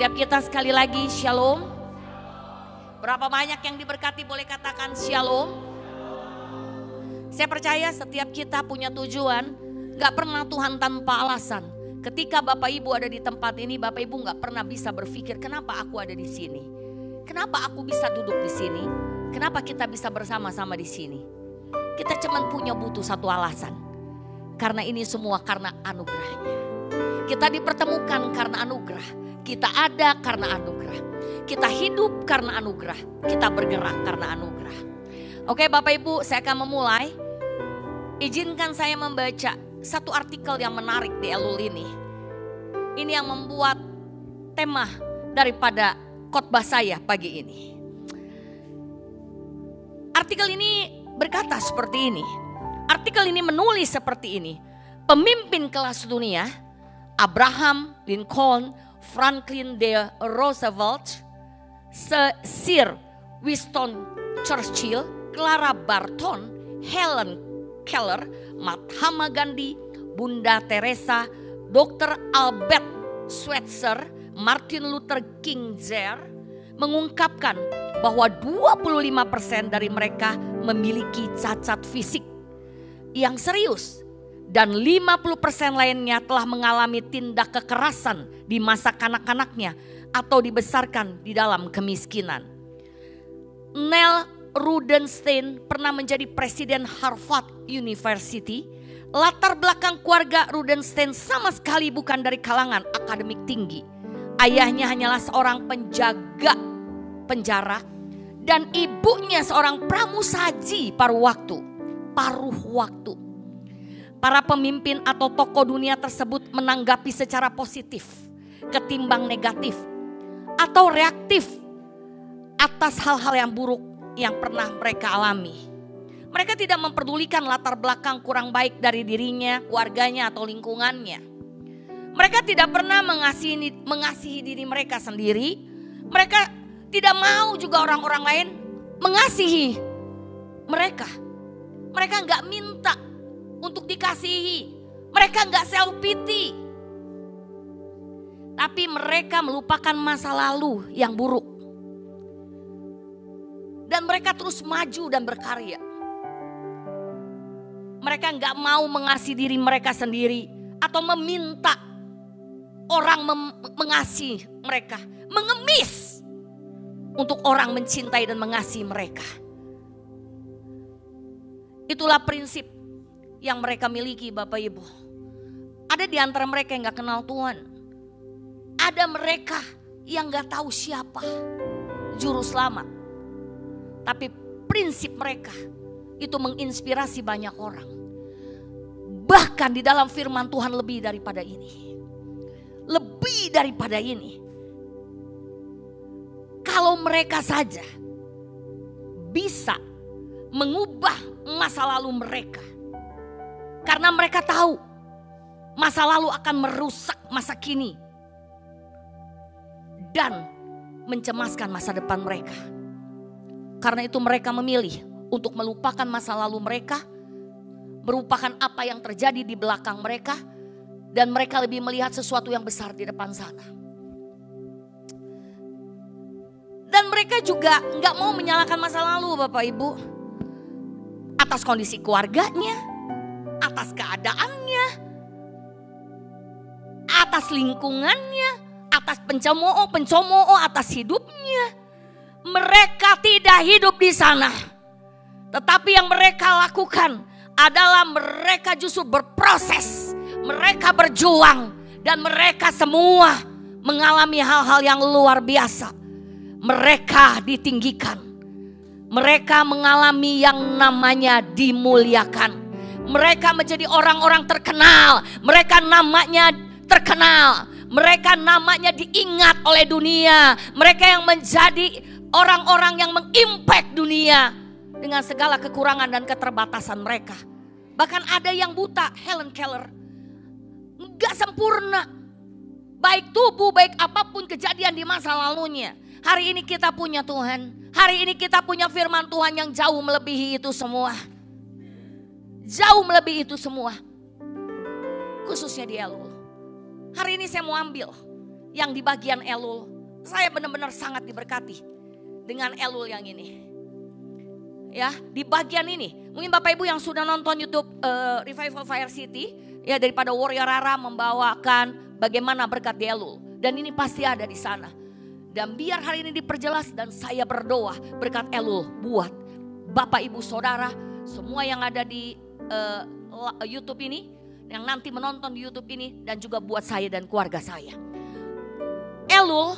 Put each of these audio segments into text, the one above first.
Setiap kita sekali lagi shalom. Berapa banyak yang diberkati boleh katakan shalom. Saya percaya setiap kita punya tujuan. Gak pernah Tuhan tanpa alasan. Ketika Bapak Ibu ada di tempat ini, Bapak Ibu gak pernah bisa berpikir kenapa aku ada di sini. Kenapa aku bisa duduk di sini? Kenapa kita bisa bersama-sama di sini? Kita cuma punya butuh satu alasan. Karena ini semua karena anugerahnya. Kita dipertemukan karena anugerah. Kita ada karena anugerah. Kita hidup karena anugerah. Kita bergerak karena anugerah. Oke Bapak Ibu, saya akan memulai. Izinkan saya membaca satu artikel yang menarik di Elul ini. Ini yang membuat tema daripada khotbah saya pagi ini. Artikel ini berkata seperti ini. Artikel ini menulis seperti ini. Pemimpin kelas dunia, Abraham Lincoln, Franklin D. Roosevelt, Sir Winston Churchill, Clara Barton, Helen Keller, Mahatma Gandhi, Bunda Teresa, Dr. Albert Schweitzer, Martin Luther King Jr. mengungkapkan bahwa 25% dari mereka memiliki cacat fisik yang serius dan 50% lainnya telah mengalami tindak kekerasan di masa kanak-kanaknya atau dibesarkan di dalam kemiskinan. Neil Rudenstine pernah menjadi presiden Harvard University. Latar belakang keluarga Rudenstine sama sekali bukan dari kalangan akademik tinggi. Ayahnya hanyalah seorang penjaga penjara dan ibunya seorang pramusaji paruh waktu. Para pemimpin atau tokoh dunia tersebut menanggapi secara positif ketimbang negatif atau reaktif atas hal-hal yang buruk yang pernah mereka alami. Mereka tidak memperdulikan latar belakang kurang baik dari dirinya, keluarganya atau lingkungannya. Mereka tidak pernah mengasihi diri mereka sendiri. Mereka tidak mau juga orang-orang lain mengasihi mereka. Mereka nggak minta untuk dikasihi. Mereka nggak self pity. Tapi mereka melupakan masa lalu yang buruk. Dan mereka terus maju dan berkarya. Mereka nggak mau mengasihi diri mereka sendiri. Atau meminta orang mengasihi mereka. Mengemis untuk orang mencintai dan mengasihi mereka. Itulah prinsip yang mereka miliki Bapak Ibu. Ada di antara mereka yang gak kenal Tuhan. Ada mereka yang gak tahu siapa juru selamat. Tapi prinsip mereka itu menginspirasi banyak orang. Bahkan di dalam firman Tuhan lebih daripada ini. Lebih daripada ini. Kalau mereka saja bisa mengubah masa lalu mereka. Karena mereka tahu masa lalu akan merusak masa kini. Dan mencemaskan masa depan mereka. Karena itu mereka memilih untuk melupakan masa lalu mereka. Merupakan apa yang terjadi di belakang mereka. Dan mereka lebih melihat sesuatu yang besar di depan sana. Dan mereka juga gak mau menyalahkan masa lalu Bapak Ibu. Atas kondisi keluarganya. Atas keadaannya. Atas lingkungannya. Atas pencemooh, atas hidupnya. Mereka tidak hidup di sana. Tetapi yang mereka lakukan adalah mereka justru berproses. Mereka berjuang. Dan mereka semua mengalami hal-hal yang luar biasa. Mereka ditinggikan. Mereka mengalami yang namanya dimuliakan. Mereka menjadi orang-orang terkenal. Mereka namanya terkenal. Mereka namanya diingat oleh dunia. Mereka yang menjadi orang-orang yang mengimpact dunia dengan segala kekurangan dan keterbatasan mereka. Bahkan ada yang buta, Helen Keller. Gak sempurna. Baik tubuh, baik apapun kejadian di masa lalunya. Hari ini kita punya Tuhan. Hari ini kita punya firman Tuhan yang jauh melebihi itu semua. Jauh melebihi itu semua. Khususnya di Elul. Hari ini saya mau ambil yang di bagian Elul. Saya benar-benar sangat diberkati dengan Elul yang ini. Ya, di bagian ini, mungkin Bapak Ibu yang sudah nonton YouTube Revival Fire City, ya daripada Warrior Rara membawakan bagaimana berkat di Elul. Dan ini pasti ada di sana. Dan biar hari ini diperjelas dan saya berdoa berkat Elul buat Bapak Ibu Saudara, semua yang ada di YouTube ini, yang nanti menonton di YouTube ini, dan juga buat saya dan keluarga saya. Elul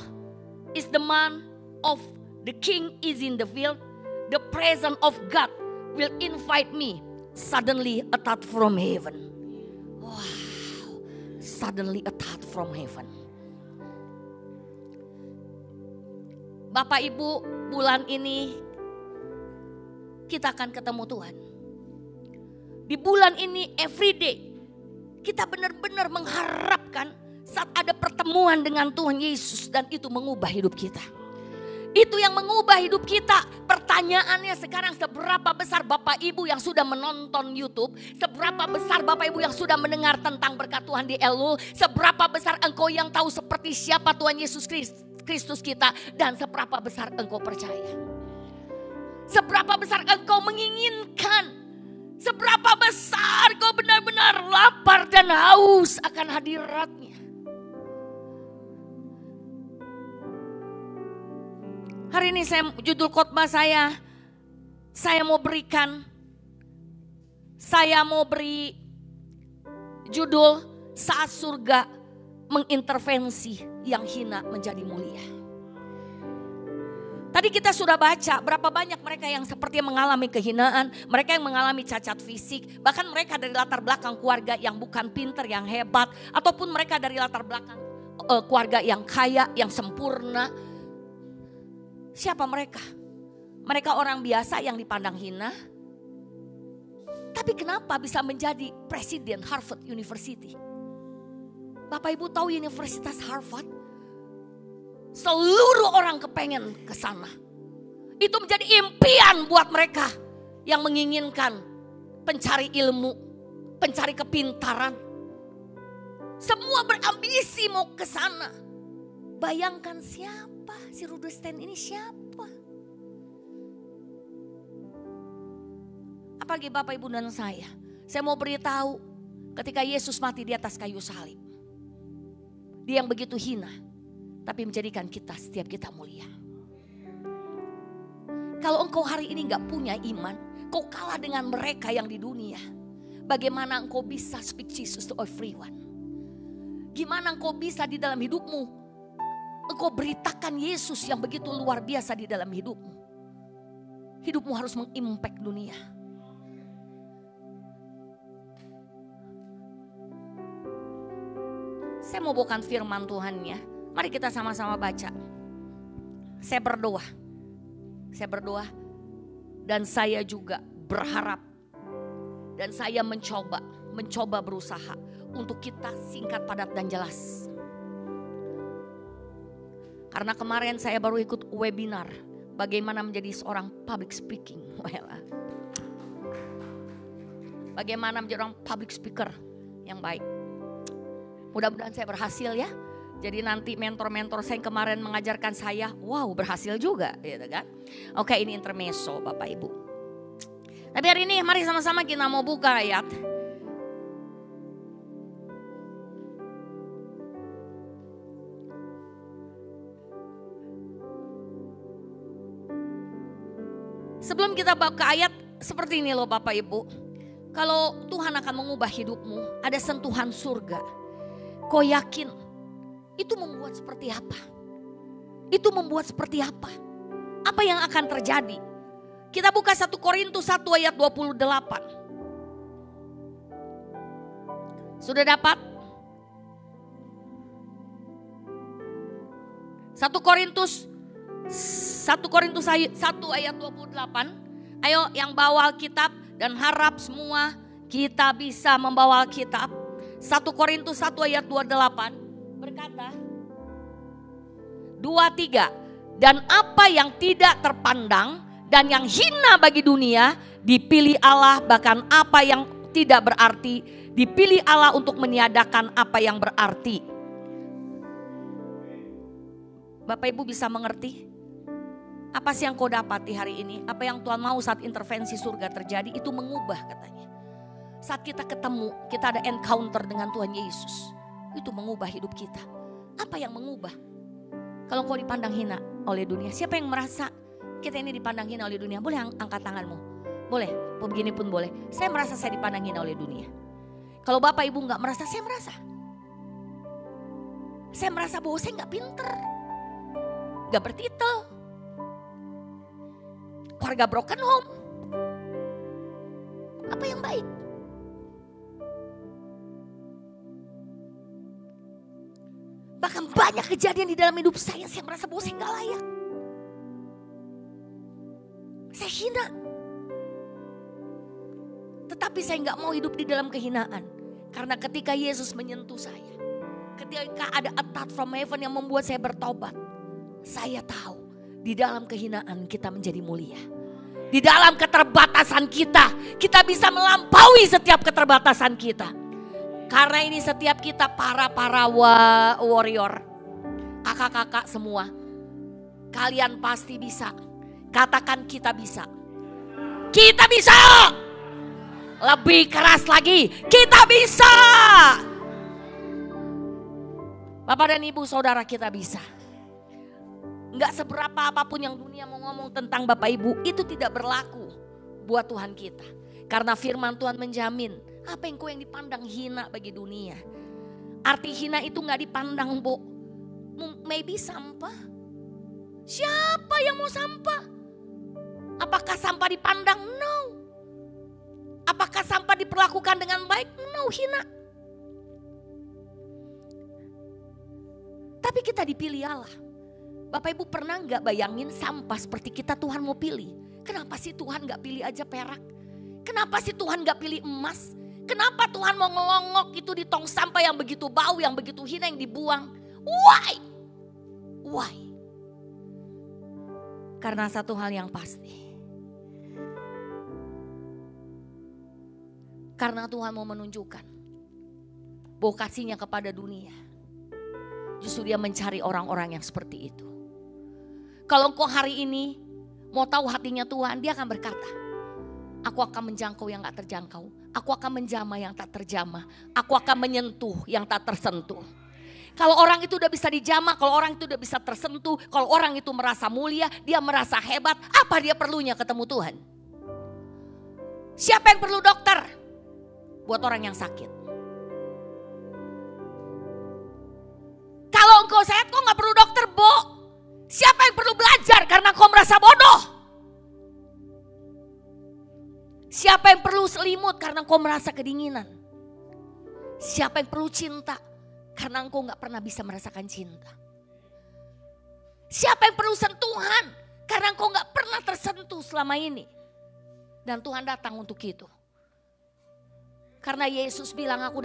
is the month of the king is in the field. The presence of God will invite me. Suddenly a thought from heaven. Wow, suddenly a thought from heaven. Bapak Ibu, bulan ini kita akan ketemu Tuhan. Di bulan ini every day kita benar-benar mengharapkan saat ada pertemuan dengan Tuhan Yesus dan itu mengubah hidup kita. Itu yang mengubah hidup kita. Pertanyaannya sekarang, seberapa besar Bapak Ibu yang sudah menonton YouTube, seberapa besar Bapak Ibu yang sudah mendengar tentang berkat Tuhan di Elul, seberapa besar engkau yang tahu seperti siapa Tuhan Yesus Kristus kita, dan seberapa besar engkau percaya. Seberapa besar engkau menginginkan, seberapa besar kau benar-benar lapar dan haus akan hadirat-Nya. Hari ini judul khotbah saya mau beri judul saat surga mengintervensi yang hina menjadi mulia. Tadi kita sudah baca berapa banyak mereka yang seperti mengalami kehinaan, mereka yang mengalami cacat fisik, bahkan mereka dari latar belakang keluarga yang bukan pinter, yang hebat, ataupun mereka dari latar belakang keluarga yang kaya, yang sempurna. Siapa mereka? Mereka orang biasa yang dipandang hina. Tapi kenapa bisa menjadi presiden Harvard University? Bapak Ibu tahu Universitas Harvard? Seluruh orang kepengen ke sana. Itu menjadi impian buat mereka yang menginginkan pencari ilmu, pencari kepintaran. Semua berambisi mau ke sana. Bayangkan siapa si Rudolstein ini, siapa? Apalagi Bapak Ibu dan saya mau beritahu ketika Yesus mati di atas kayu salib. Dia yang begitu hina, tapi menjadikan setiap kita mulia. Kalau engkau hari ini gak punya iman, kau kalah dengan mereka yang di dunia. Bagaimana engkau bisa speak Jesus to everyone? Gimana engkau bisa di dalam hidupmu engkau beritakan Yesus yang begitu luar biasa di dalam hidupmu. Hidupmu harus mengimpact dunia. Saya mau bawakan firman Tuhannya. Mari kita sama-sama baca. Saya berdoa dan saya juga berharap dan saya mencoba berusaha untuk kita singkat, padat dan jelas. Karena kemarin saya baru ikut webinar bagaimana menjadi seorang public speaking. Bagaimana menjadi orang public speaker yang baik. Mudah-mudahan saya berhasil ya. Jadi nanti mentor-mentor saya yang kemarin mengajarkan saya, wow berhasil juga gitu kan. Oke, ini intermezzo Bapak Ibu. Tapi hari ini mari sama-sama kita mau buka ayat. Sebelum kita buka ayat seperti ini loh Bapak Ibu. Kalau Tuhan akan mengubah hidupmu, ada sentuhan surga. Kau yakin itu membuat seperti apa? Itu membuat seperti apa? Apa yang akan terjadi? Kita buka 1 Korintus 1 ayat 28. Sudah dapat? 1 Korintus 1 ayat 28. Ayo yang bawa Alkitab dan harap semua kita bisa membawa Alkitab. 1 Korintus 1 ayat 28 berkata 23. Dan apa yang tidak terpandang dan yang hina bagi dunia dipilih Allah, bahkan apa yang tidak berarti dipilih Allah untuk meniadakan apa yang berarti. Bapak Ibu bisa mengerti? Apa sih yang kau dapati hari ini? Apa yang Tuhan mau saat intervensi surga terjadi itu mengubah katanya. Saat kita ketemu, kita ada encounter dengan Tuhan Yesus. Itu mengubah hidup kita. Apa yang mengubah? Kalau kau dipandang hina oleh dunia, siapa yang merasa kita ini dipandang hina oleh dunia? Boleh angkat tanganmu? Boleh, begini pun boleh. Saya merasa saya dipandang hina oleh dunia. Kalau Bapak Ibu gak merasa, saya merasa. Saya merasa bahwa saya gak pinter. Gak bertitel. Keluarga broken home. Apa yang baik? Bahkan banyak kejadian di dalam hidup saya merasa bahwa saya gak layak. Saya hina. Tetapi saya gak mau hidup di dalam kehinaan. Karena ketika Yesus menyentuh saya, ketika ada a touch from heaven yang membuat saya bertobat, saya tahu di dalam kehinaan kita menjadi mulia. Di dalam keterbatasan kita bisa melampaui setiap keterbatasan kita. Karena ini setiap kita para warrior, kakak-kakak semua, kalian pasti bisa. Katakan kita bisa. Kita bisa. Lebih keras lagi, kita bisa. Bapak dan Ibu saudara, kita bisa. Enggak seberapa apapun yang dunia mau ngomong tentang Bapak Ibu, itu tidak berlaku buat Tuhan kita. Karena firman Tuhan menjamin, apa yang dipandang hina bagi dunia. Arti hina itu gak dipandang maybe sampah. Siapa yang mau sampah? Apakah sampah dipandang? No. Apakah sampah diperlakukan dengan baik? No, hina. Tapi kita dipilih Allah. Bapak Ibu pernah gak bayangin sampah seperti kita Tuhan mau pilih? Kenapa sih Tuhan gak pilih aja perak? Kenapa sih Tuhan gak pilih emas? Kenapa Tuhan mau ngelongok itu di tong sampah yang begitu bau, yang begitu hina yang dibuang? Why? Why? Karena satu hal yang pasti. Karena Tuhan mau menunjukkan bahwa kasihnya kepada dunia. Justru dia mencari orang-orang yang seperti itu. Kalau engkau hari ini mau tahu hatinya Tuhan, dia akan berkata, aku akan menjangkau yang tak terjangkau. Aku akan menjamah yang tak terjamah. Aku akan menyentuh yang tak tersentuh. Kalau orang itu udah bisa dijamah, kalau orang itu udah bisa tersentuh, kalau orang itu merasa mulia, dia merasa hebat, apa dia perlunya ketemu Tuhan? Siapa yang perlu dokter? Buat orang yang sakit. Kalau engkau sehat, kau gak perlu dokter, Bo. Siapa yang perlu belajar karena kau merasa bodoh? Siapa yang perlu selimut karena kau merasa kedinginan? Siapa yang perlu cinta karena engkau gak pernah bisa merasakan cinta? Siapa yang perlu sentuhan karena engkau gak pernah tersentuh selama ini? Dan Tuhan datang untuk itu. Karena Yesus bilang, aku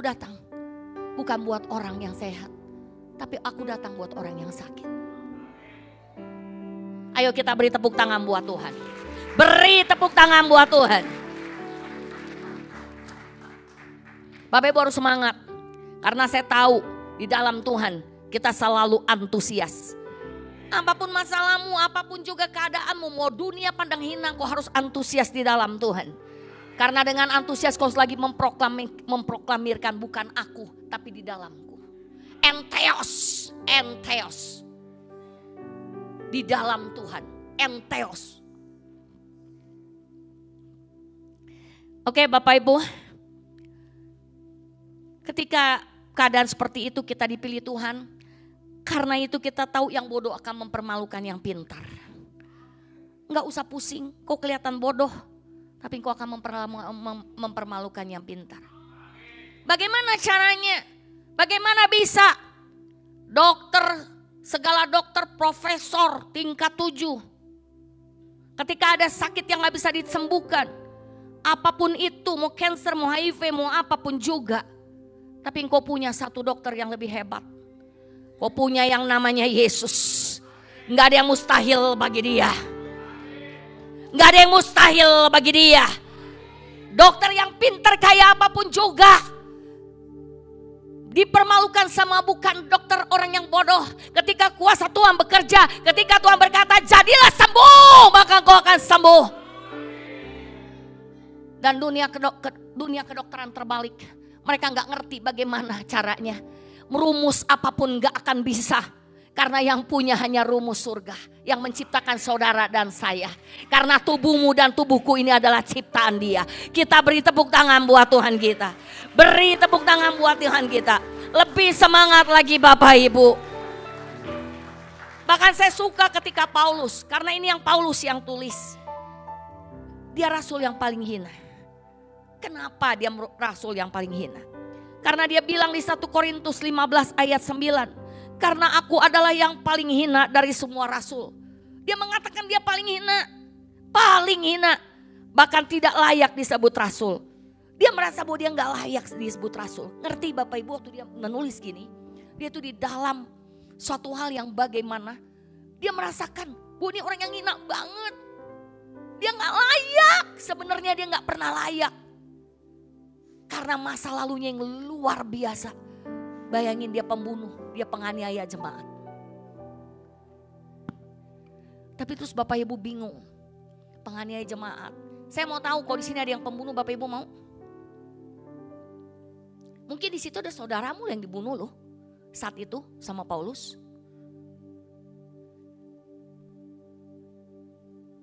datang bukan buat orang yang sehat, tapi aku datang buat orang yang sakit. Ayo kita beri tepuk tangan buat Tuhan. Beri tepuk tangan buat Tuhan. Bapak Ibu harus semangat. Karena saya tahu di dalam Tuhan kita selalu antusias. Apapun masalahmu, apapun juga keadaanmu, mau dunia pandang hina, kau harus antusias di dalam Tuhan. Karena dengan antusias kau lagi memproklamirkan bukan aku, tapi di dalamku. Entheos. Di dalam Tuhan, entheos. Oke Bapak Ibu, ketika keadaan seperti itu kita dipilih Tuhan, karena itu kita tahu yang bodoh akan mempermalukan yang pintar. Enggak usah pusing, kau kelihatan bodoh, tapi kau akan mempermalukan yang pintar. Bagaimana caranya? Bagaimana bisa? Dokter, segala dokter profesor tingkat 7. Ketika ada sakit yang gak bisa disembuhkan. Apapun itu, mau cancer, mau HIV, mau apapun juga. Tapi engkau punya satu dokter yang lebih hebat. Kau punya yang namanya Yesus. Gak ada yang mustahil bagi dia. Gak ada yang mustahil bagi dia. Dokter yang pintar kayak apapun juga, Dipermalukan sama bukan dokter orang yang bodoh. Ketika kuasa Tuhan bekerja, ketika Tuhan berkata jadilah sembuh, maka kau akan sembuh. Dan dunia kedokteran terbalik. Mereka gak ngerti bagaimana caranya. Merumus apapun gak akan bisa. Karena yang punya hanya rumus surga. Yang menciptakan saudara dan saya. Karena tubuhmu dan tubuhku ini adalah ciptaan Dia. Kita beri tepuk tangan buat Tuhan kita. Beri tepuk tangan buat Tuhan kita. Lebih semangat lagi Bapak Ibu. Bahkan saya suka ketika Paulus. Karena ini yang Paulus yang tulis. Dia rasul yang paling hina. Kenapa dia rasul yang paling hina? Karena dia bilang di 1 Korintus 15 ayat 9. Karena aku adalah yang paling hina dari semua rasul. Dia mengatakan dia paling hina. Paling hina. Bahkan tidak layak disebut rasul. Dia merasa bahwa dia gak layak disebut rasul. Ngerti Bapak Ibu waktu dia menulis gini. Dia tuh di dalam suatu hal yang bagaimana. Dia merasakan bahwa ini orang yang hina banget. Dia gak layak. Sebenarnya dia gak pernah layak. Karena masa lalunya yang luar biasa. Bayangin dia pembunuh, dia penganiaya jemaat. Tapi terus Bapak Ibu bingung. Penganiaya jemaat. Saya mau tahu kalau di sini ada yang pembunuh, Bapak Ibu mau? Mungkin di situ ada saudaramu yang dibunuh loh. Saat itu sama Paulus.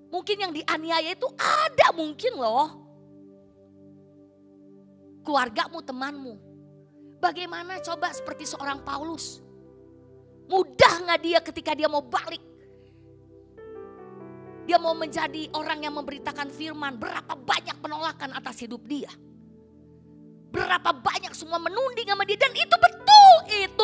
Mungkin yang dianiaya itu ada mungkin loh. Keluargamu, temanmu. Bagaimana coba seperti seorang Paulus. Mudah gak dia ketika dia mau balik. Dia mau menjadi orang yang memberitakan firman. Berapa banyak penolakan atas hidup dia. Berapa banyak semua menunding sama dia. Dan itu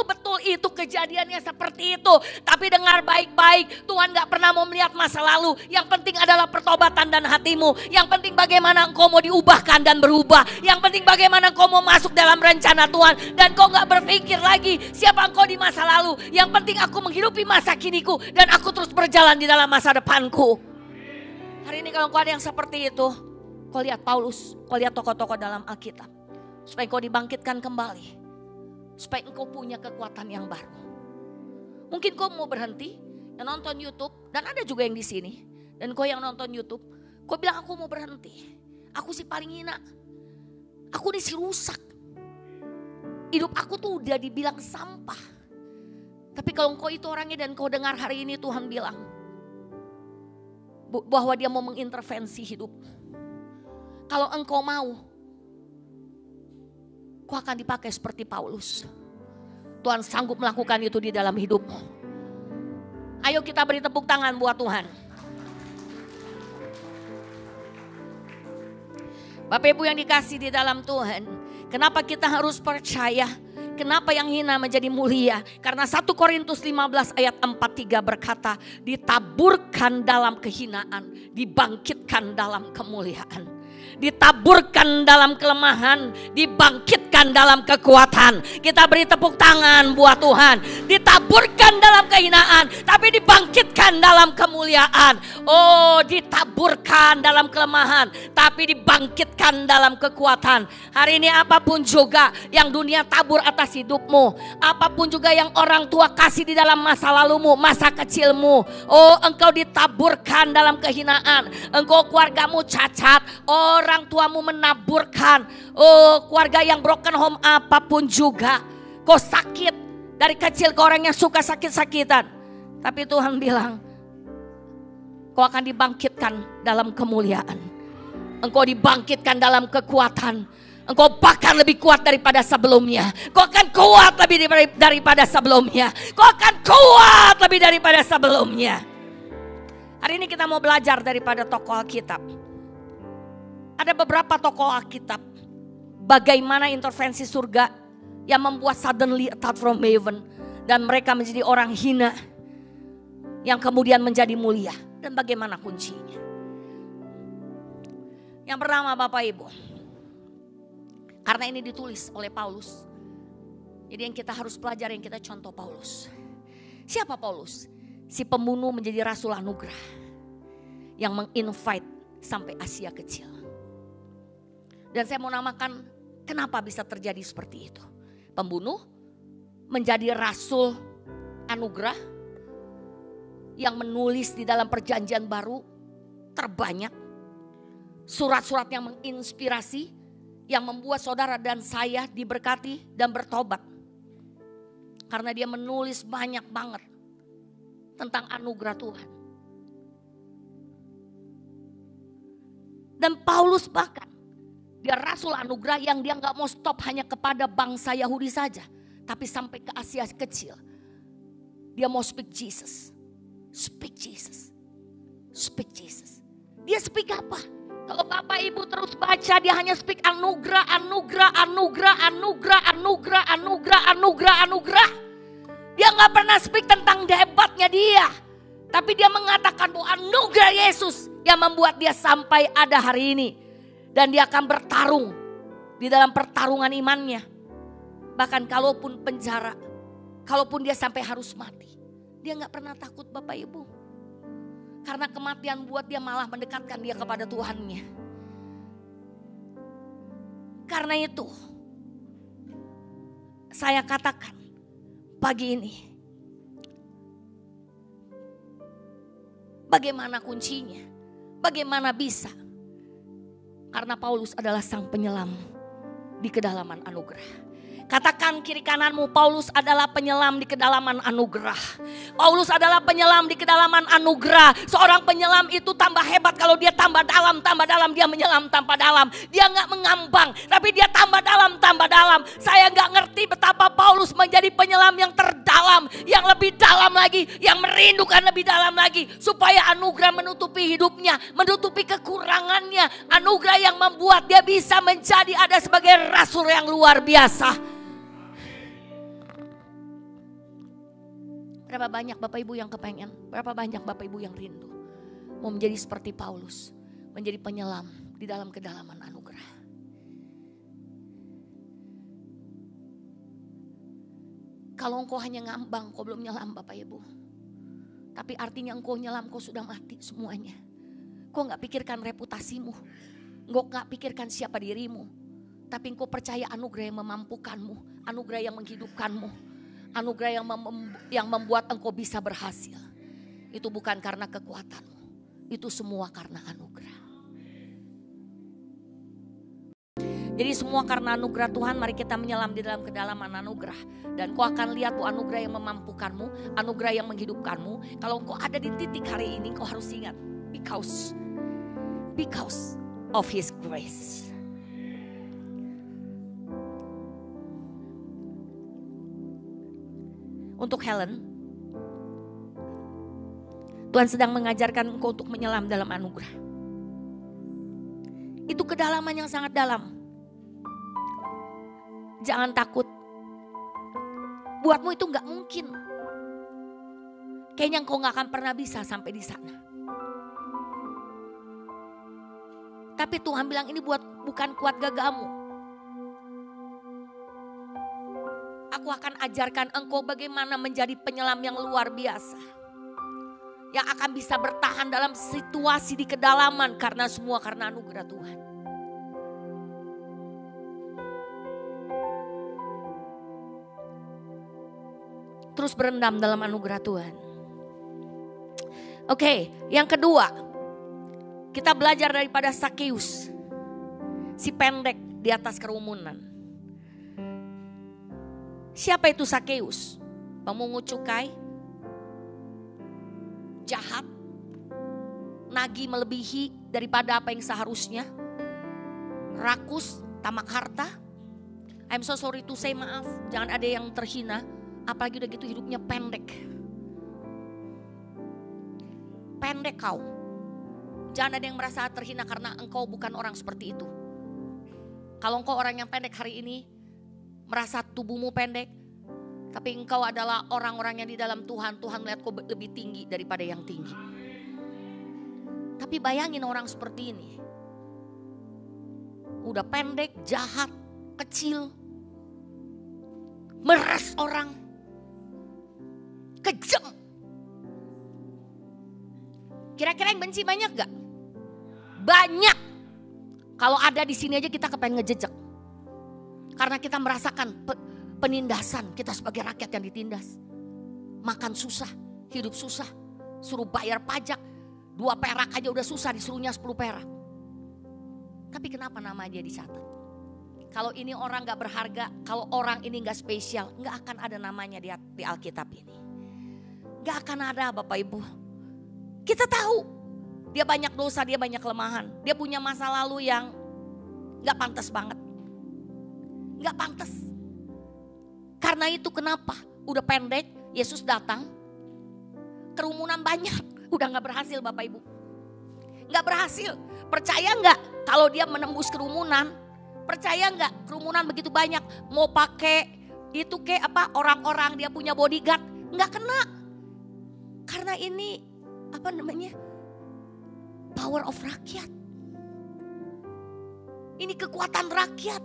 betul, itu kejadiannya seperti itu. Tapi dengar baik-baik, Tuhan gak pernah mau melihat masa lalu. Yang penting adalah pertobatan dan hatimu. Yang penting bagaimana engkau mau diubahkan dan berubah. Yang penting bagaimana engkau mau masuk dalam rencana Tuhan. Dan kau gak berpikir lagi siapa engkau di masa lalu. Yang penting aku menghidupi masa kiniku. Dan aku terus berjalan di dalam masa depanku. Hari ini kalau engkau ada yang seperti itu, kau lihat Paulus, kau lihat tokoh-tokoh dalam Alkitab. Supaya engkau dibangkitkan kembali. Supaya engkau punya kekuatan yang baru. Mungkin kau mau berhenti, yang nonton YouTube, dan ada juga yang di sini. Dan kau yang nonton YouTube, kau bilang aku mau berhenti. Aku sih paling hina. Aku ini sih rusak. Hidup aku tuh udah dibilang sampah. Tapi kalau engkau itu orangnya dan kau dengar hari ini Tuhan bilang. Bahwa dia mau mengintervensi hidup. Kalau engkau mau. Kau akan dipakai seperti Paulus. Tuhan sanggup melakukan itu di dalam hidupmu. Ayo kita beri tepuk tangan buat Tuhan. Bapak Ibu yang dikasih di dalam Tuhan. Kenapa kita harus percaya? Kenapa yang hina menjadi mulia? Karena 1 Korintus 15 ayat 43 berkata. Ditaburkan dalam kehinaan. Dibangkitkan dalam kemuliaan. Ditaburkan dalam kelemahan, dibangkitkan dalam kekuatan. Kita beri tepuk tangan buat Tuhan. Ditaburkan dalam kehinaan, tapi dibangkitkan dalam kemuliaan. Oh, ditaburkan dalam kelemahan, tapi dibangkitkan dalam kekuatan. Hari ini apapun juga yang dunia tabur atas hidupmu, apapun juga yang orang tua kasih di dalam masa lalumu, masa kecilmu. Oh, engkau ditaburkan dalam kehinaan. Engkau keluargamu cacat, orang tuamu menaburkan. Oh, keluarga yang broken home apapun juga. Kau sakit dari kecil ke orang yang suka sakit-sakitan. Tapi Tuhan bilang, kau akan dibangkitkan dalam kemuliaan. Engkau dibangkitkan dalam kekuatan. Engkau bahkan lebih kuat daripada sebelumnya. Kau akan kuat lebih daripada sebelumnya. Kau akan kuat lebih daripada sebelumnya. Hari ini kita mau belajar daripada tokoh Alkitab. Ada beberapa tokoh Alkitab. Bagaimana intervensi surga yang membuat suddenly a thought from heaven. Dan mereka menjadi orang hina. Yang kemudian menjadi mulia. Dan bagaimana kuncinya. Yang pertama Bapak Ibu. Karena ini ditulis oleh Paulus. Jadi yang kita harus pelajari, yang kita contoh Paulus. Siapa Paulus? Si pembunuh menjadi rasul anugerah. Yang menginvite sampai Asia kecil. Dan saya mau namakan kenapa bisa terjadi seperti itu. Pembunuh menjadi rasul anugerah yang menulis di dalam perjanjian baru terbanyak. Surat-surat yang menginspirasi, yang membuat saudara dan saya diberkati dan bertobat. Karena dia menulis banyak banget tentang anugerah Tuhan. Dan Paulus bahkan, dia rasul anugerah yang dia gak mau stop hanya kepada bangsa Yahudi saja. Tapi sampai ke Asia kecil. Dia mau speak Jesus. Speak Jesus. Speak Jesus. Dia speak apa? Kalau Bapak Ibu terus baca, dia hanya speak anugerah, anugerah, anugerah, anugerah, anugerah, anugerah, anugerah, anugerah. Dia gak pernah speak tentang hebatnya dia. Tapi dia mengatakan bahwa anugerah Yesus yang membuat dia sampai ada hari ini. Dan dia akan bertarung di dalam pertarungan imannya. Bahkan kalaupun penjara, kalaupun dia sampai harus mati, dia gak pernah takut Bapak Ibu. Karena kematian buat dia malah mendekatkan dia kepada Tuhannya. Karena itu, saya katakan pagi ini, bagaimana kuncinya? Bagaimana bisa? Karena Paulus adalah sang penyelam di kedalaman anugerah. Katakan kiri kananmu, Paulus adalah penyelam di kedalaman anugerah. Paulus adalah penyelam di kedalaman anugerah. Seorang penyelam itu tambah hebat kalau dia tambah dalam, dia menyelam tanpa dalam. Dia gak mengambang, tapi dia tambah dalam. Saya gak ngerti betapa Paulus menjadi penyelam yang terdalam, yang lebih dalam lagi, yang merindukan lebih dalam lagi. Supaya anugerah menutupi hidupnya, menutupi kekurangannya. Anugerah yang membuat dia bisa menjadi ada sebagai rasul yang luar biasa. Berapa banyak Bapak Ibu yang kepengen, berapa banyak Bapak Ibu yang rindu mau menjadi seperti Paulus, menjadi penyelam di dalam kedalaman anugerah. Kalau engkau hanya ngambang, kau belum nyelam Bapak Ibu. Tapi artinya engkau nyelam, kau sudah mati semuanya. Kau gak pikirkan reputasimu, engkau gak pikirkan siapa dirimu. Tapi engkau percaya anugerah yang memampukanmu, anugerah yang menghidupkanmu. Anugerah yang membuat engkau bisa berhasil. Itu bukan karena kekuatanmu. Itu semua karena anugerah. Jadi semua karena anugerah Tuhan, mari kita menyelam di dalam kedalaman anugerah. Dan kau akan lihat tuh anugerah yang memampukanmu, anugerah yang menghidupkanmu. Kalau kau ada di titik hari ini, kau harus ingat. Because of His grace. Untuk Helen, Tuhan sedang mengajarkan engkau untuk menyelam dalam anugerah. Itu kedalaman yang sangat dalam. Jangan takut. Buatmu itu gak mungkin. Kayaknya engkau gak akan pernah bisa sampai di sana. Tapi Tuhan bilang ini bukan kuat gagahmu. Aku akan ajarkan engkau bagaimana menjadi penyelam yang luar biasa. Yang akan bisa bertahan dalam situasi di kedalaman karena semua karena anugerah Tuhan. Terus berendam dalam anugerah Tuhan. Oke, yang kedua. Kita belajar daripada Sakeus. Si pendek di atas kerumunan. Siapa itu Sakeus? Pemungut cukai, jahat, nagih melebihi daripada apa yang seharusnya, rakus, tamak harta. I'm so sorry to say, maaf, jangan ada yang terhina, apalagi udah gitu hidupnya pendek. Pendek kau. Jangan ada yang merasa terhina karena engkau bukan orang seperti itu. Kalau engkau orang yang pendek hari ini, merasa tubuhmu pendek, tapi engkau adalah orang-orang yang di dalam Tuhan. Tuhan melihat kau lebih tinggi daripada yang tinggi. Tapi bayangin orang seperti ini. Udah pendek, jahat, kecil, meres orang, kejam. Kira-kira yang benci banyak gak? Banyak. Kalau ada di sini aja kita kepengen ngejejek. Karena kita merasakan penindasan, kita sebagai rakyat yang ditindas. Makan susah, hidup susah, suruh bayar pajak, 2 perak aja udah susah, disuruhnya 10 perak. Tapi kenapa nama dia dicatat? Kalau ini orang gak berharga, kalau orang ini gak spesial, gak akan ada namanya di Alkitab ini. Gak akan ada Bapak Ibu. Kita tahu dia banyak dosa, dia banyak kelemahan. Dia punya masa lalu yang gak pantas banget. Gak pantas. Karena itu kenapa? Udah pendek, Yesus datang. Kerumunan banyak, udah gak berhasil Bapak Ibu. Gak berhasil. Percaya gak kalau dia menembus kerumunan? Percaya gak kerumunan begitu banyak? Mau pakai itu kayak apa, orang-orang dia punya bodyguard, gak kena. Karena ini apa namanya, power of rakyat. Ini kekuatan rakyat.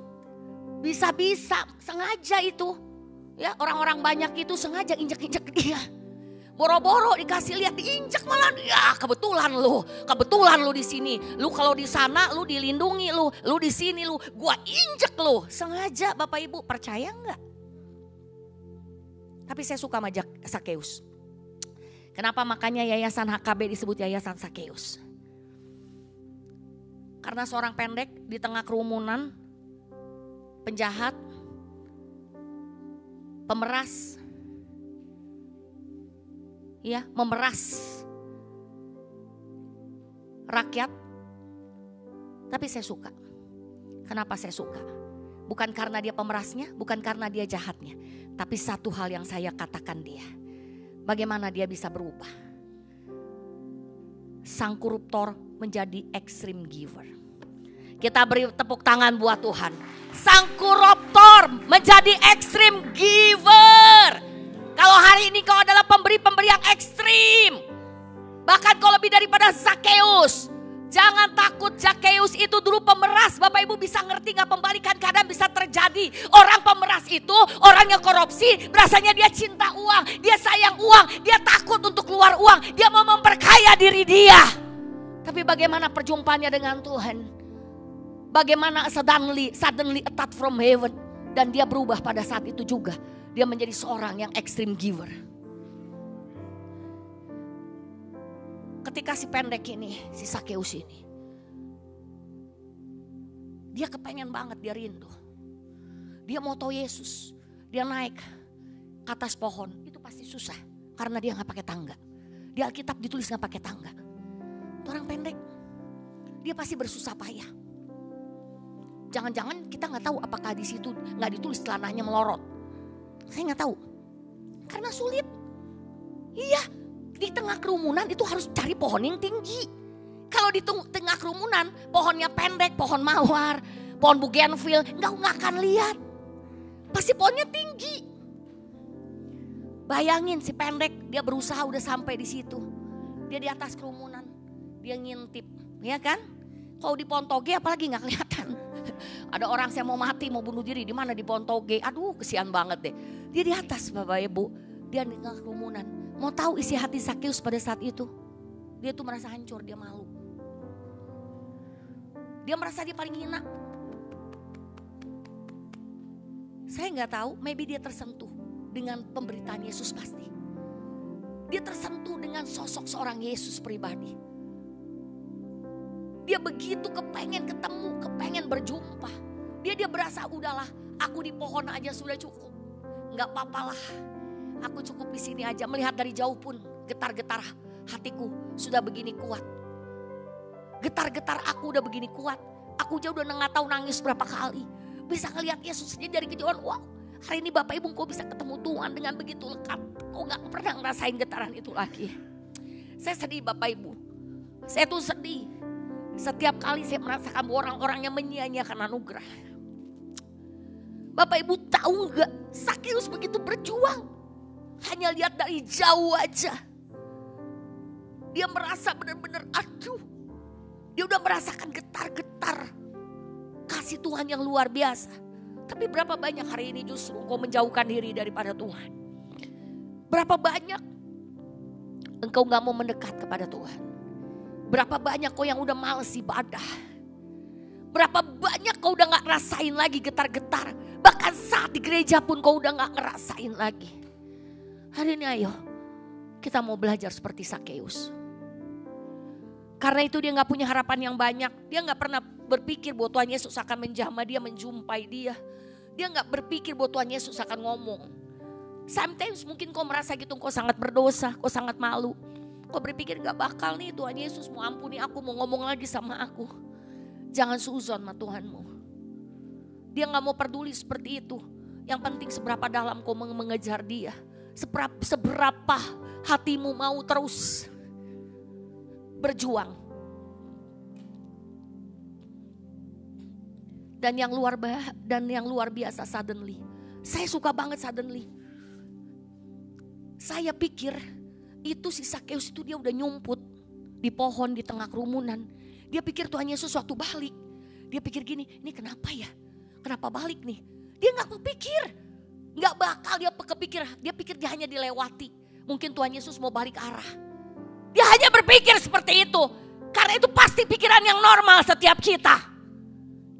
Bisa-bisa sengaja itu. Ya, orang-orang banyak itu sengaja injek-injek dia. Boro-boro dikasih lihat, diinjek malah. Ya kebetulan lu di sini. Lu kalau di sana lu dilindungi, lu di sini gua injek lu. Sengaja Bapak Ibu, percaya enggak? Tapi saya suka sama Sakeus. Kenapa makanya yayasan HKB disebut yayasan Sakeus? Karena seorang pendek di tengah kerumunan, penjahat, pemeras, ya, memeras rakyat. Tapi saya suka. Kenapa saya suka? Bukan karena dia pemerasnya, bukan karena dia jahatnya. Tapi satu hal yang saya katakan dia. Bagaimana dia bisa berubah. Sang koruptor menjadi extreme giver. Kita beri tepuk tangan buat Tuhan. Sang koruptor menjadi extreme giver. Kalau hari ini kau adalah pemberi yang ekstrim. Bahkan kau lebih daripada Sakeus. Jangan takut, Sakeus itu dulu pemeras. Bapak Ibu bisa ngerti gak, pembalikan keadaan bisa terjadi. Orang pemeras itu orang yang korupsi. Rasanya dia cinta uang, dia sayang uang, dia takut untuk keluar uang. Dia mau memperkaya diri dia. Tapi bagaimana perjumpaannya dengan Tuhan? Bagaimana suddenly a touch from heaven. Dan dia berubah pada saat itu juga. Dia menjadi seorang yang extreme giver. Ketika si pendek ini, si Sakeus ini, dia kepengen banget, dia rindu. Dia mau tahu Yesus. Dia naik ke atas pohon, itu pasti susah. Karena dia gak pakai tangga. Di Alkitab ditulis gak pakai tangga. Itu orang pendek, dia pasti bersusah payah. Jangan-jangan kita gak tahu apakah di situ gak ditulis celananya melorot. Saya gak tahu. Karena sulit. Iya. Di tengah kerumunan itu harus cari pohon yang tinggi. Kalau di tengah kerumunan pohonnya pendek, pohon mawar, pohon bougainville, nggak akan lihat. Pasti pohonnya tinggi. Bayangin si pendek, dia berusaha udah sampai di situ. Dia di atas kerumunan, dia ngintip, ya kan? Kalau di pohon toge apalagi nggak kelihatan. Ada orang saya mau mati, mau bunuh diri, di mana di pohon toge? Aduh, kesian banget deh. Dia di atas Bapak Ibu, dia di tengah kerumunan. Mau tahu isi hati Sakeus pada saat itu? Dia tuh merasa hancur, dia malu. Dia merasa dia paling hina. Saya gak tahu, maybe dia tersentuh dengan pemberitaan Yesus pasti. Dia tersentuh dengan sosok seorang Yesus pribadi. Dia begitu kepengen ketemu, kepengen berjumpa. Dia berasa udahlah, aku di pohon aja sudah cukup. Gak apa-apalah. Aku cukup di sini aja, melihat dari jauh pun getar-getar hatiku sudah begini kuat. Getar-getar aku udah begini kuat. Aku aja udah nggak tahu nangis berapa kali. Bisa ngelihat Yesus aja dari kejauhan. Wow, hari ini Bapak Ibu kok bisa ketemu Tuhan dengan begitu lekat. Kok nggak pernah ngerasain getaran itu lagi. Saya sedih Bapak Ibu. Saya tuh sedih. Setiap kali saya merasakan orang-orang yang menyia-nyiakan anugerah. Bapak Ibu tahu nggak? Sakeus begitu berjuang. Hanya lihat dari jauh aja. Dia merasa benar-benar aduh. Dia udah merasakan getar-getar kasih Tuhan yang luar biasa. Tapi berapa banyak hari ini justru engkau menjauhkan diri daripada Tuhan. Berapa banyak engkau gak mau mendekat kepada Tuhan. Berapa banyak kau yang udah males ibadah. Berapa banyak kau udah gak rasain lagi getar-getar. Bahkan saat di gereja pun kau udah gak ngerasain lagi. Hari ini ayo kita mau belajar seperti Sakeus. Karena itu dia gak punya harapan yang banyak. Dia gak pernah berpikir bahwa Tuhan Yesus akan menjamah dia, menjumpai dia. Dia gak berpikir bahwa Tuhan Yesus akan ngomong. Sometimes mungkin kau merasa gitu, kau sangat berdosa, kau sangat malu. Kau berpikir gak bakal nih Tuhan Yesus mau ampuni aku, mau ngomong lagi sama aku. Jangan suuzon sama Tuhanmu. Dia gak mau peduli seperti itu. Yang penting seberapa dalam kau mengejar dia. Seberapa hatimu mau terus berjuang. Dan yang luar biasa suddenly. Saya suka banget suddenly. Saya pikir itu si Sakeus itu dia udah nyumput di pohon di tengah kerumunan. Dia pikir Tuhan Yesus waktu balik. Dia pikir gini, ini kenapa ya? Kenapa balik nih? Dia gak kepikir. Gak bakal dia kepikir. Dia pikir dia hanya dilewati. Mungkin Tuhan Yesus mau balik arah. Dia hanya berpikir seperti itu. Karena itu pasti pikiran yang normal setiap kita.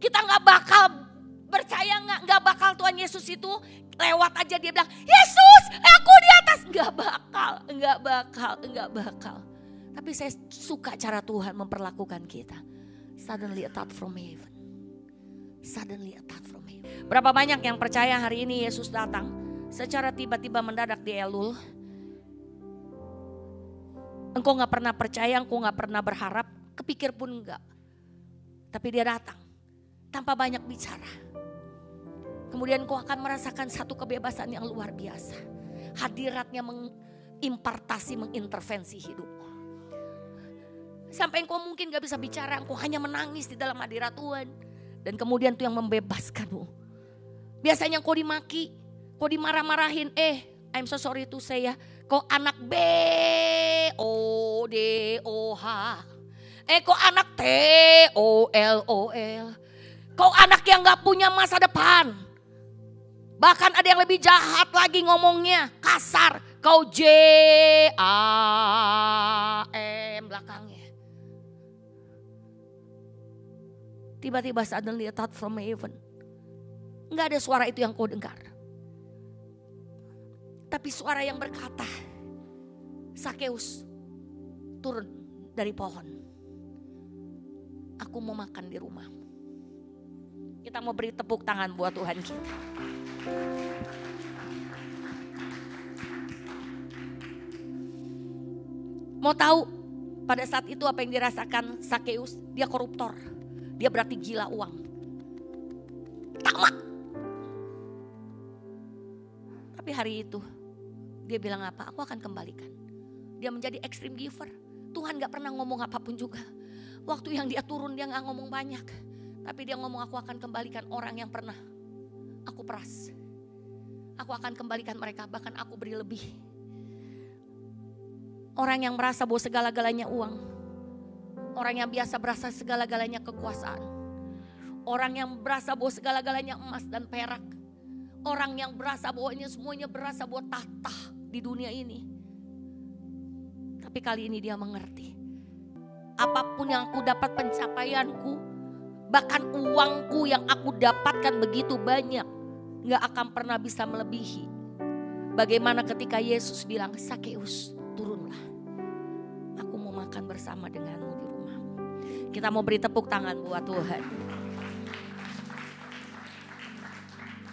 Kita gak bakal percaya, gak bakal Tuhan Yesus itu lewat aja dia bilang, Yesus aku di atas. Gak bakal. Tapi saya suka cara Tuhan memperlakukan kita. Suddenly a thought from heaven. Berapa banyak yang percaya hari ini Yesus datang secara tiba-tiba mendadak di Elul. Engkau gak pernah percaya, engkau gak pernah berharap, kepikir pun enggak. Tapi dia datang tanpa banyak bicara. Kemudian engkau akan merasakan satu kebebasan yang luar biasa. Hadiratnya mengimpartasi, mengintervensi hidupmu. Sampai engkau mungkin gak bisa bicara, engkau hanya menangis di dalam hadirat Tuhan. Dan kemudian itu yang membebaskanmu. Biasanya engkau dimaki, kau dimarah-marahin, I'm so sorry to say ya, kau anak B-O-D-O-H. Kau anak T-O-L-O-L. Kau anak yang gak punya masa depan. Bahkan ada yang lebih jahat lagi ngomongnya, kasar. Kau J-A-M belakangnya. Tiba-tiba suddenly a thought from heaven. Gak ada suara itu yang kau dengar. Tapi suara yang berkata, Sakeus, turun dari pohon. Aku mau makan di rumahmu. Kita mau beri tepuk tangan buat Tuhan kita. Mau tahu pada saat itu apa yang dirasakan Sakeus? Dia koruptor. Dia berarti gila uang. Tamak. Tapi hari itu dia bilang apa? Aku akan kembalikan. Dia menjadi extreme giver. Tuhan gak pernah ngomong apapun juga. Waktu yang dia turun dia gak ngomong banyak. Tapi dia ngomong aku akan kembalikan orang yang pernah aku peras. Aku akan kembalikan mereka, bahkan aku beri lebih. Orang yang merasa bahwa segala-galanya uang. Orang yang biasa berasa segala-galanya kekuasaan. Orang yang berasa bahwa segala-galanya emas dan perak. Orang yang berasa bahwa ini semuanya berasa bahwa tahta di dunia ini. Tapi kali ini dia mengerti. Apapun yang aku dapat pencapaianku, bahkan uangku yang aku dapatkan begitu banyak, gak akan pernah bisa melebihi. Bagaimana ketika Yesus bilang, Sakeus turunlah. Aku mau makan bersama denganmu di rumahmu. Kita mau beri tepuk tangan buat Tuhan.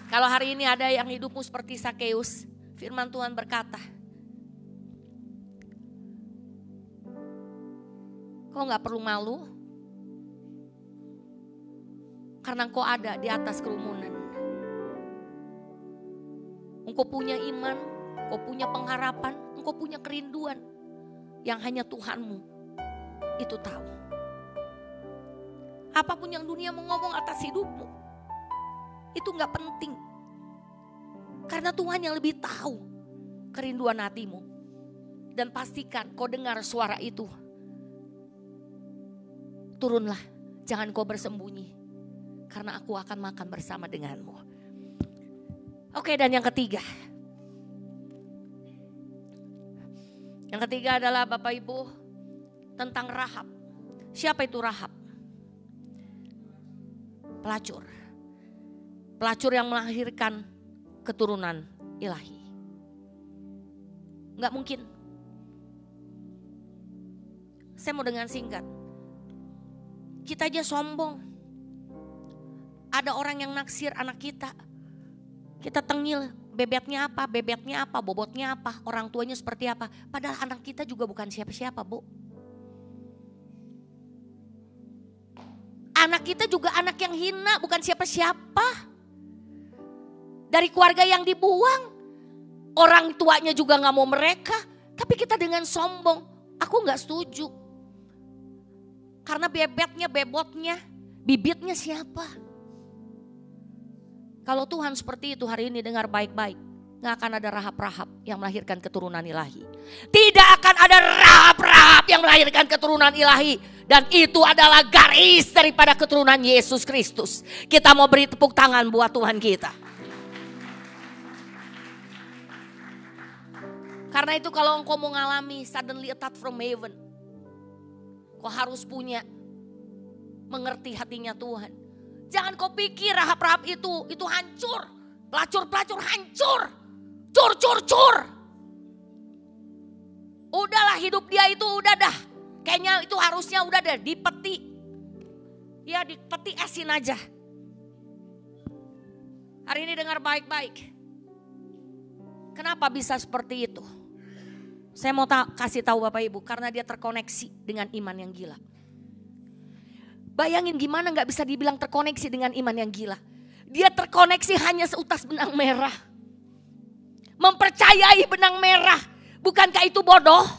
Kalau hari ini ada yang hidupmu seperti Sakeus, firman Tuhan berkata, kau gak perlu malu. Karena engkau ada di atas kerumunan. Engkau punya iman, engkau punya pengharapan, engkau punya kerinduan. Yang hanya Tuhanmu itu tahu. Apapun yang dunia mau ngomong atas hidupmu, itu gak penting. Karena Tuhan yang lebih tahu kerinduan hatimu. Dan pastikan kau dengar suara itu. Turunlah, jangan kau bersembunyi. Karena aku akan makan bersama denganmu. Oke, dan yang ketiga. Yang ketiga adalah Bapak Ibu tentang Rahab. Siapa itu Rahab? Pelacur. pelacur yang melahirkan keturunan ilahi. Nggak mungkin. Saya mau dengan singkat. Kita aja sombong. Ada orang yang naksir anak kita. Kita tengil, bebetnya apa, bobotnya apa, orang tuanya seperti apa. Padahal anak kita juga bukan siapa-siapa, Bu. Anak kita juga anak yang hina, bukan siapa-siapa. Dari keluarga yang dibuang. Orang tuanya juga gak mau mereka. Tapi kita dengan sombong, aku gak setuju. Karena bebetnya, bebotnya, bibitnya siapa? Kalau Tuhan seperti itu hari ini dengar baik-baik. Gak akan ada Rahab-Rahab yang melahirkan keturunan ilahi. Tidak akan ada Rahab-Rahab yang melahirkan keturunan ilahi. Dan itu adalah garis daripada keturunan Yesus Kristus. Kita mau beri tepuk tangan buat Tuhan kita. Karena itu kalau engkau mau ngalami suddenly a touch from heaven. Kau harus punya mengerti hatinya Tuhan. Jangan kau pikir Rahab-Rahab itu hancur. Pelacur-pelacur hancur. Cur. Udahlah hidup dia itu udah dah. Kayaknya itu harusnya udah dah dipeti. Ya dipeti asin aja. Hari ini dengar baik-baik. Kenapa bisa seperti itu? Saya mau kasih tahu Bapak Ibu, karena dia terkoneksi dengan iman yang gila. Bayangin gimana gak bisa dibilang terkoneksi dengan iman yang gila. Dia terkoneksi hanya seutas benang merah. Mempercayai benang merah. Bukankah itu bodoh?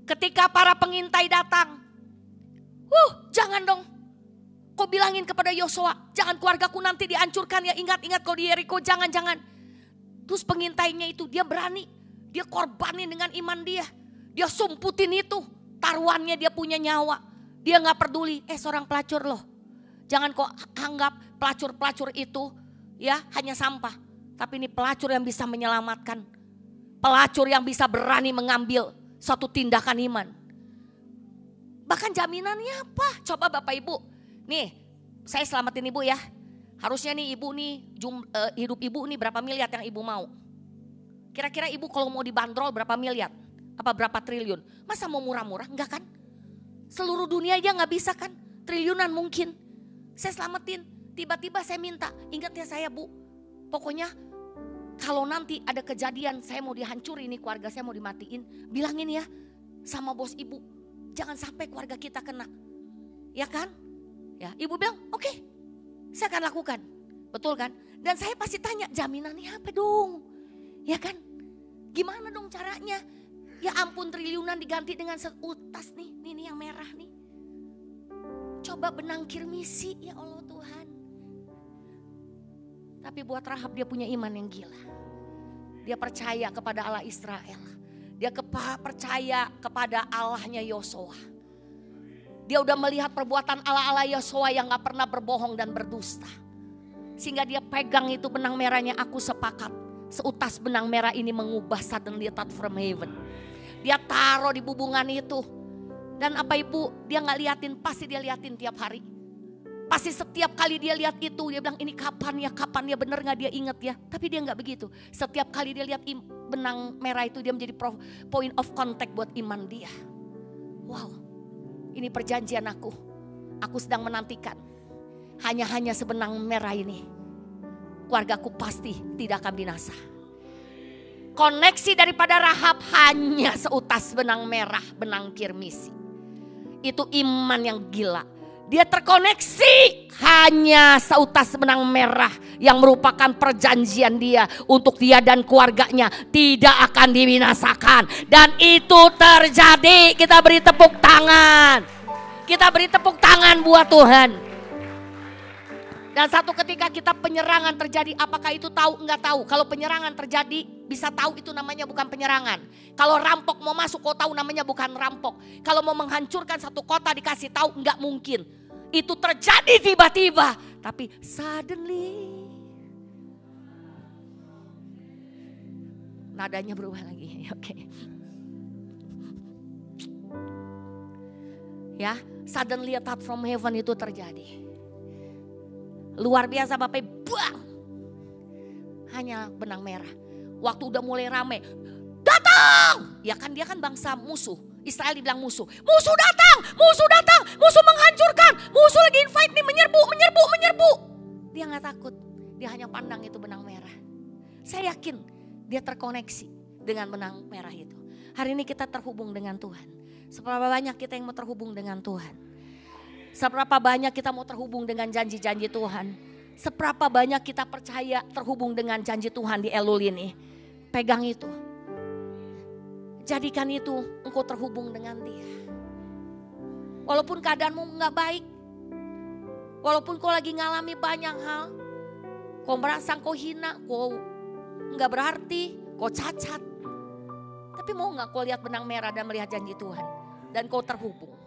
Ketika para pengintai datang. Jangan dong. Kau bilangin kepada Yosua, jangan keluargaku nanti dihancurkan ya. Ingat-ingat kau di Yeriko, jangan. Terus pengintainya itu dia berani. Dia korbanin dengan iman dia. Dia sumputin itu. Taruhannya dia punya nyawa. Dia gak peduli. Seorang pelacur loh. Jangan kok anggap pelacur-pelacur itu ya hanya sampah. Tapi ini pelacur yang bisa menyelamatkan. Pelacur yang bisa berani mengambil suatu tindakan iman. Bahkan jaminannya apa? Coba Bapak Ibu. Nih saya selamatin Ibu ya. Harusnya nih Ibu nih hidup Ibu nih berapa miliar yang Ibu mau. Kira-kira Ibu kalau mau dibanderol berapa miliar? Apa berapa triliun? Masa mau murah-murah? Enggak kan? Seluruh dunia aja gak bisa kan? Triliunan mungkin. Saya selamatin. Tiba-tiba saya minta. Ingat ya saya Bu. Pokoknya kalau nanti ada kejadian saya mau dihancurin nih keluarga saya mau dimatiin. Bilangin ya sama bos Ibu. Jangan sampai keluarga kita kena. Ya kan? Ya Ibu bilang oke. Saya akan lakukan. Betul kan? Dan saya pasti tanya jaminannya apa dong? Ya kan? Gimana dong caranya? Ya ampun triliunan diganti dengan seutas nih. Ini yang merah nih. Coba benang kirmisi ya Allah Tuhan. Tapi buat Rahab dia punya iman yang gila. Dia percaya kepada Allah Israel. Dia percaya kepada Allahnya Yosua. Dia udah melihat perbuatan Allah Yosua yang gak pernah berbohong dan berdusta. Sehingga dia pegang itu benang merahnya, aku sepakat. Seutas benang merah ini mengubah suddenly a touch from heaven. Dia taruh di bubungan itu. Dan apa Ibu, dia gak liatin, pasti dia liatin tiap hari. Pasti setiap kali dia lihat itu, dia bilang ini kapan ya bener gak dia inget ya. Tapi dia gak begitu. Setiap kali dia lihat benang merah itu, dia menjadi point of contact buat iman dia. Wow, ini perjanjian aku. Aku sedang menantikan. Hanya sebenang merah ini. Keluargaku pasti tidak akan binasa. Koneksi daripada Rahab hanya seutas benang merah, benang kirmisi. Itu iman yang gila. Dia terkoneksi hanya seutas benang merah yang merupakan perjanjian dia untuk dia dan keluarganya tidak akan dibinasakan. Dan itu terjadi. Kita beri tepuk tangan. Kita beri tepuk tangan buat Tuhan. Dan satu ketika kita penyerangan terjadi, apakah itu tahu? Enggak tahu. Kalau penyerangan terjadi, bisa tahu itu namanya bukan penyerangan. Kalau rampok mau masuk, kau tahu namanya bukan rampok. Kalau mau menghancurkan satu kota dikasih tahu, enggak mungkin. Itu terjadi tiba-tiba. Tapi suddenly. Nadanya berubah lagi. Oke. Ya, suddenly a touch from heaven itu terjadi. Luar biasa Bapak, bang. Hanya benang merah. Waktu udah mulai rame, datang. Ya kan dia kan bangsa musuh. Israel dibilang musuh. Musuh datang, musuh menghancurkan. Musuh lagi invite nih, menyerbu. Dia gak takut, dia hanya pandang itu benang merah. Saya yakin dia terkoneksi dengan benang merah itu. Hari ini kita terhubung dengan Tuhan. Seberapa banyak kita yang mau terhubung dengan Tuhan? Seberapa banyak kita mau terhubung dengan janji-janji Tuhan? Seberapa banyak kita percaya terhubung dengan janji Tuhan di Elul ini? Pegang itu. Jadikan itu engkau terhubung dengan dia. Walaupun keadaanmu gak baik. Walaupun kau lagi ngalami banyak hal. Kau merasa kau hina, kau gak berarti, kau cacat. Tapi mau gak kau lihat benang merah dan melihat janji Tuhan. Dan kau terhubung.